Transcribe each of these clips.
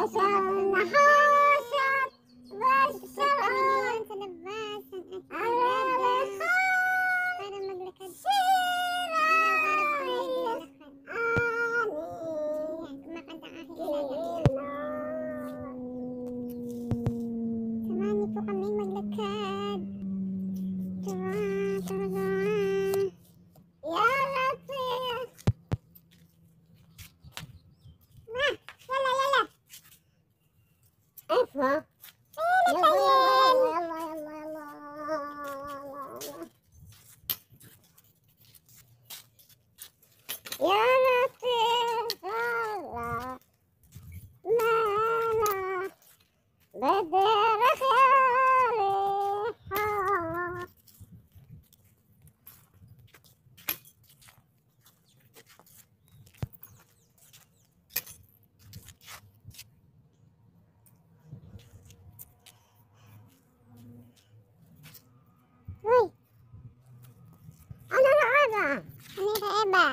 Kami ngayon sa labas ang ating dada para maglakad. Araw-araw po kami naglalakad. Yan, kumakanta ang aking dada. Samahan niyo po kami maglakad. Tara, tara. Huh? Uy! Ano na aga? Ano ka, Eba?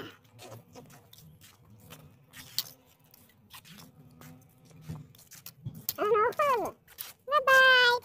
Ano ka? Bye-bye!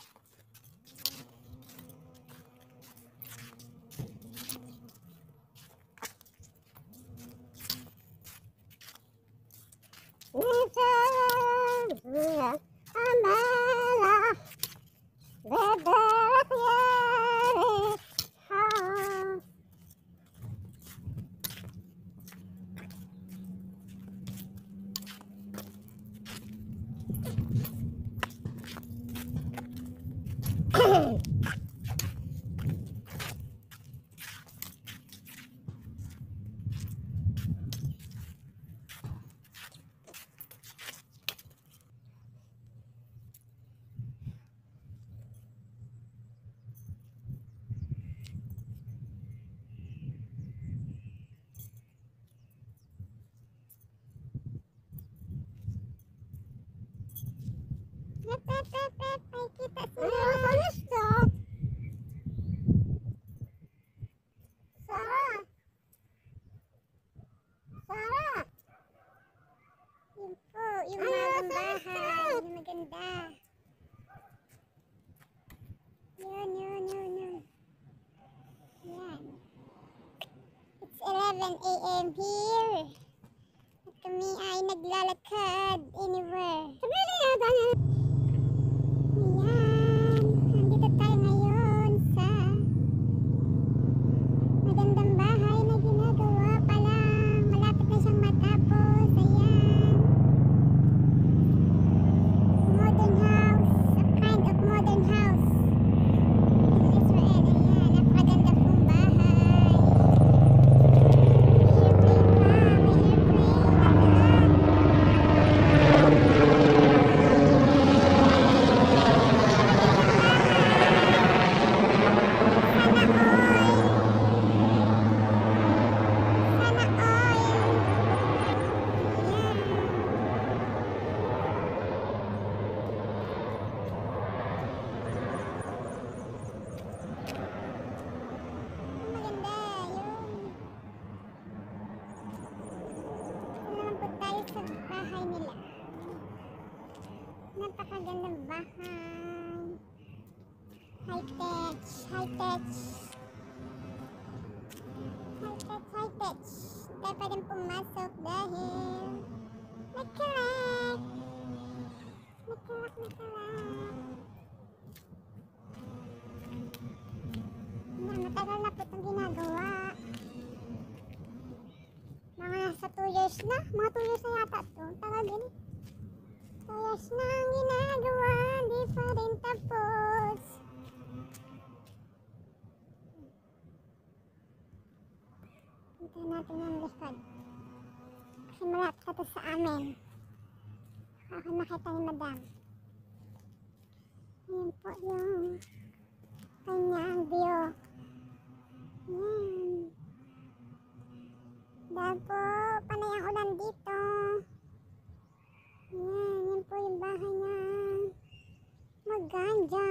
Ay, kita sila. Stop. Sarah. Sarah. Yun po, yung bagong bahay. Yung maganda. Yun. Yan. It's 11 a.m. here. At kami ay naglalakad anywhere. Sabi na yata niya. Ayan, nandito tayo ngayon sa magandang bahay na ginagawa pa lang. Malapit na siyang matapos. Ayan. Modern house. A kind of modern house. In Israel. Ayan, napakaganda pong bahay. Sa bahay nila. Napakagandang bahay. High-tech. Tayo pa rin pumasok dahil nagkarak. Matagal na po itong ginagawa. Mga nasa 2 years na. Mga 2 years na yata ito. Tagal din. 2 years na ang ginagawa. Di pa rin tapos. Puntahan natin yung likod. Kasi malapit na ito sa amin. Ako nakita ni Madam. Ayan po yung kanyang view. Ayan. Dahil po, panay ang ulan dito. Yan po yung bahay niya. Maganda.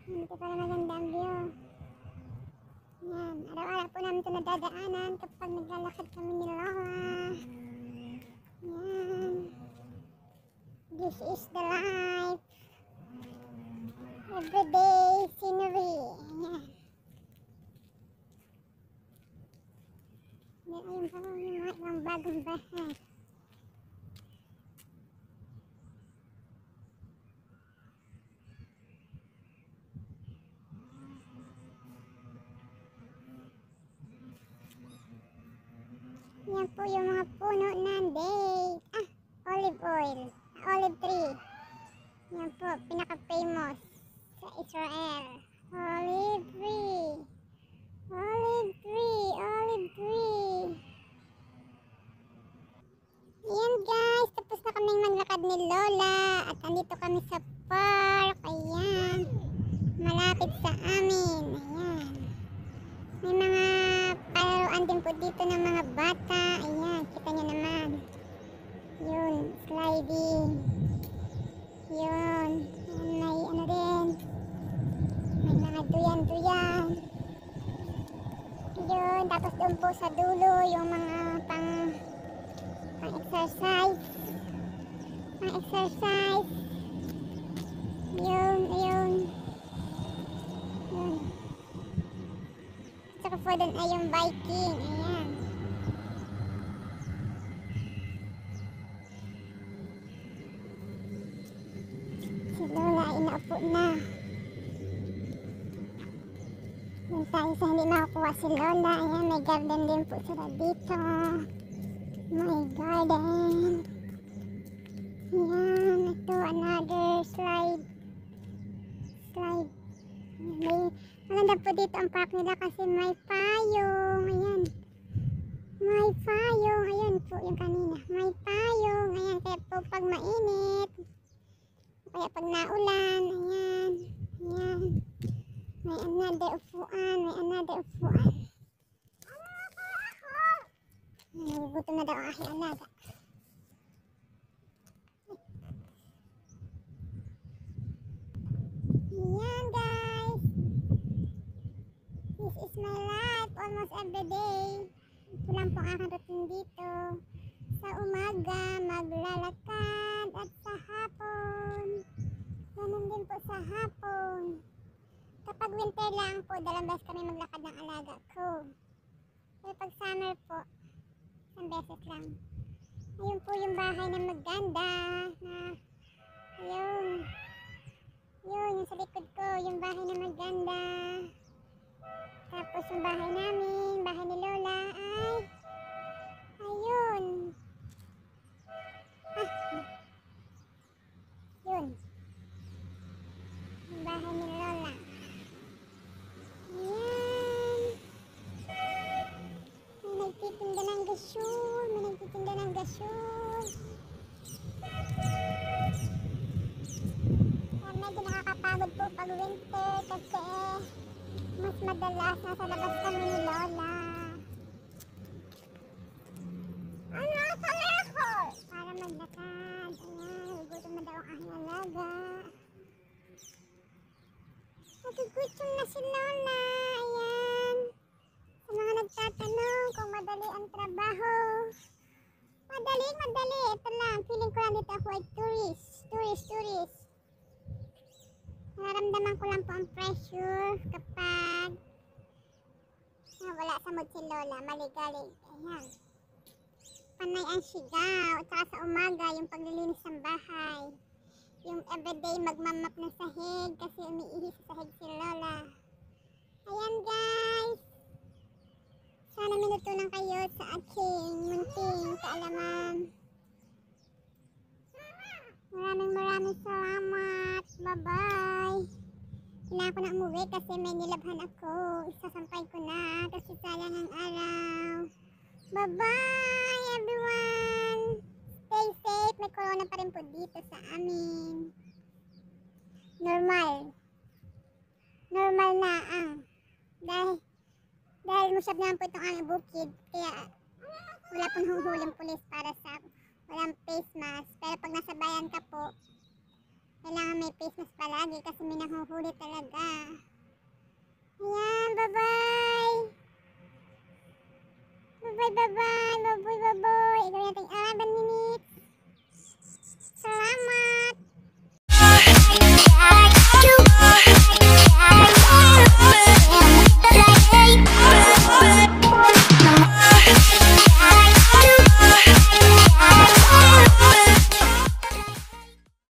Dito pala maganda ang view. Yan, araw-araw po namin ito nadadaanan kapag naglalakad kami ni Lola. Yan. This is the life. Everyday scenery. Ayan. Ayun pa yung mga bagong bahay. Yan po yung mga puno ng date. Olive oil. Olive tree. Yan po, pinaka-famous sa Israel. Olive tree. Olive tree. Olive tree. Ayan guys, tapos na kaming maglakad ni Lola. At andito kami sa park. Ayan. Malapit sa amin. Ayan. May mga palaruan din po dito ng mga bata. Ayan, kita nyo naman. Yun, sliding. Yun. Ayan, may ano din. May mga duyan-duyan. Yun, tapos doon po sa dulo yung mga pang-exercise. Pang-exercise. Yun, ayun. Yun. Saka po doon ay yung biking. Ayan. Si Lola ay naupo na. Doon tayo sa hindi makakuha si Lola. Ayan, may garden din po sila dito. May garden. Ayan, ito another slide. Slide. Maganda po dito ang park nila kasi may payong. Ayan. May payong. Ayan po yung kanina. May payong. Ayan. Kaya po pag mainit. Kaya pag naulan. Ayan. Ayan. May another upuan. May another upuan. Nagugutom na daw ang aking alaga. Ayan guys. This is my life almost every day. Ito lang po ang aking routine dito. Sa umaga, maglalakad at sa hapon. Ganun din po sa hapon. Kapag winter lang po, dalawang beses kami maglakad ng alaga ko. Pero pag summer po, isang beses lang. Ayun po yung bahay na maganda. Ayun. Yun, yung sa likod ko, yung bahay na maganda. Tapos yung bahay namin, bahay ni Lola ay ayun. Yun. Yung bahay ni Lola. Ayan. May nagtitinda ng gasyon. May nagtitinda ng gasyon. Medyo nakakapagod po pag winter kasi mas madalas nasa labas kami ni Lola. Ano sa lehol? Para maglakad. Ayan, gutom na daw ang aking alaga. Nagugutom na si Lola. Ayan. Sa mga nagtatanong kung madali ang trabaho. Madali, madali. Ito lang. Feeling ko lang dito ako ay tourist. Nararamdaman ko lang po ang pressure kapag wala sa mood si Lola, maligalig. Ayan. Panay ang sigaw. At saka sa umaga, yung paglilinis ng bahay. Yung everyday magmamap ng sahig kasi umiihi sa sahig si Lola. Ayan guys. Sana minutunan kayo sa aking munting kaalaman. Maraming salamat. Bye-bye. Kailangan ko na umuwi kasi may nilabhan ako. Isasampay ko na kasi sayang ang araw. Bye-bye everyone. Stay safe. May corona pa rin po dito sa amin. Normal na ang. Dahil musyab naman po itong aming bukid. Kaya wala pong huhuling pulis para sa walang face mask. Pero pag nasa bayan ka po, kailangan may face mask palagi kasi may nahuhuli talaga. Ayan, bye-bye. Bye-bye. Gawin natin